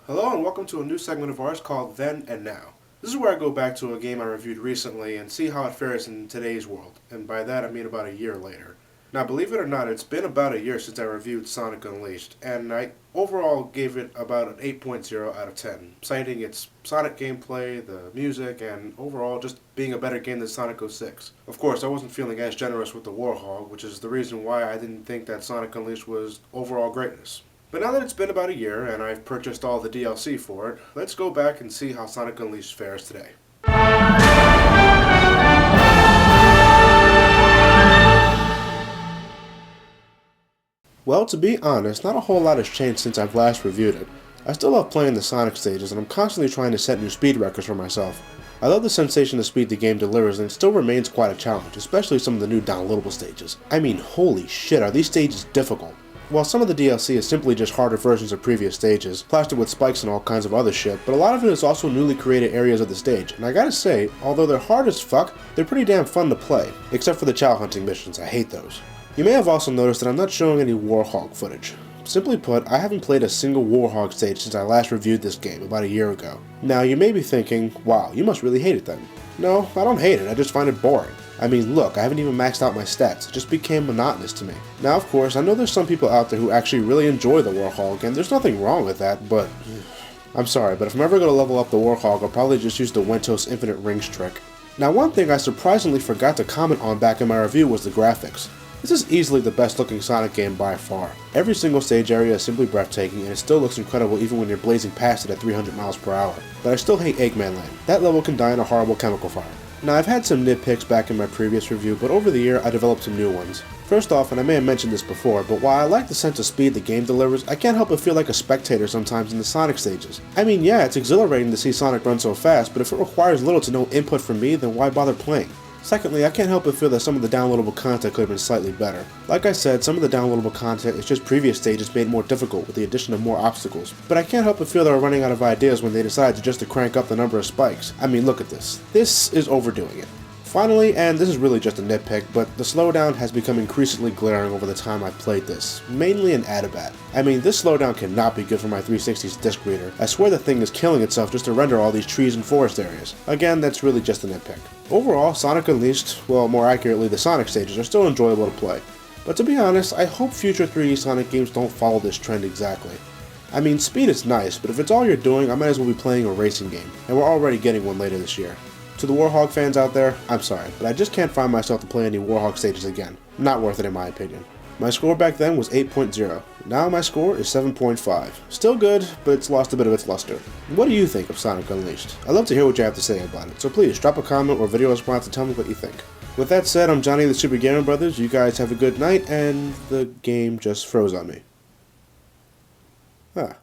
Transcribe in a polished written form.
Hello and welcome to a new segment of ours called Then and Now. This is where I go back to a game I reviewed recently and see how it fares in today's world, and by that I mean about a year later. Now believe it or not, it's been about a year since I reviewed Sonic Unleashed, and I overall gave it about an 8.0 out of 10, citing its Sonic gameplay, the music, and overall just being a better game than Sonic 06. Of course, I wasn't feeling as generous with the Warhog, which is the reason why I didn't think that Sonic Unleashed was overall greatness. But now that it's been about a year and I've purchased all the DLC for it, let's go back and see how Sonic Unleashed fares today. Well, to be honest, not a whole lot has changed since I've last reviewed it. I still love playing the Sonic stages and I'm constantly trying to set new speed records for myself. I love the sensation of speed the game delivers, and it still remains quite a challenge, especially some of the new downloadable stages. I mean, holy shit, are these stages difficult. While some of the DLC is simply just harder versions of previous stages, plastered with spikes and all kinds of other shit, but a lot of it is also newly created areas of the stage, and I gotta say, although they're hard as fuck, they're pretty damn fun to play, except for the chow hunting missions. I hate those. You may have also noticed that I'm not showing any Warhog footage. Simply put, I haven't played a single Warhog stage since I last reviewed this game about a year ago. Now you may be thinking, wow, you must really hate it then. No, I don't hate it, I just find it boring. I mean, look, I haven't even maxed out my stats, it just became monotonous to me. Now, of course, I know there's some people out there who actually really enjoy the Warhog, and there's nothing wrong with that, but I'm sorry, but if I'm ever going to level up the Warhog, I'll probably just use the Wentos Infinite Rings trick. Now, one thing I surprisingly forgot to comment on back in my review was the graphics. This is easily the best looking Sonic game by far. Every single stage area is simply breathtaking, and it still looks incredible even when you're blazing past it at 300 miles per hour. But I still hate Eggman Land. That level can die in a horrible chemical fire. Now, I've had some nitpicks back in my previous review, but over the year I developed some new ones. First off, and I may have mentioned this before, but while I like the sense of speed the game delivers, I can't help but feel like a spectator sometimes in the Sonic stages. I mean, yeah, it's exhilarating to see Sonic run so fast, but if it requires little to no input from me, then why bother playing? Secondly, I can't help but feel that some of the downloadable content could have been slightly better. Like I said, some of the downloadable content is just previous stages made more difficult with the addition of more obstacles. But I can't help but feel they were running out of ideas when they decided to crank up the number of spikes. I mean, look at this. This is overdoing it. Finally, and this is really just a nitpick, but the slowdown has become increasingly glaring over the time I've played this, mainly in Adabat. I mean, this slowdown cannot be good for my 360's disc reader. I swear the thing is killing itself just to render all these trees and forest areas. Again, that's really just a nitpick. Overall, Sonic Unleashed, well, more accurately, the Sonic stages are still enjoyable to play. But to be honest, I hope future 3D Sonic games don't follow this trend exactly. I mean, speed is nice, but if it's all you're doing, I might as well be playing a racing game, and we're already getting one later this year. To the Warhog fans out there, I'm sorry, but I just can't find myself to play any Warhog stages again. Not worth it in my opinion. My score back then was 8.0. Now my score is 7.5. Still good, but it's lost a bit of its luster. What do you think of Sonic Unleashed? I'd love to hear what you have to say about it, so please drop a comment or video response and tell me what you think. With that said, I'm Johnny the Super Gamer Brothers. You guys have a good night, and the game just froze on me. Ah.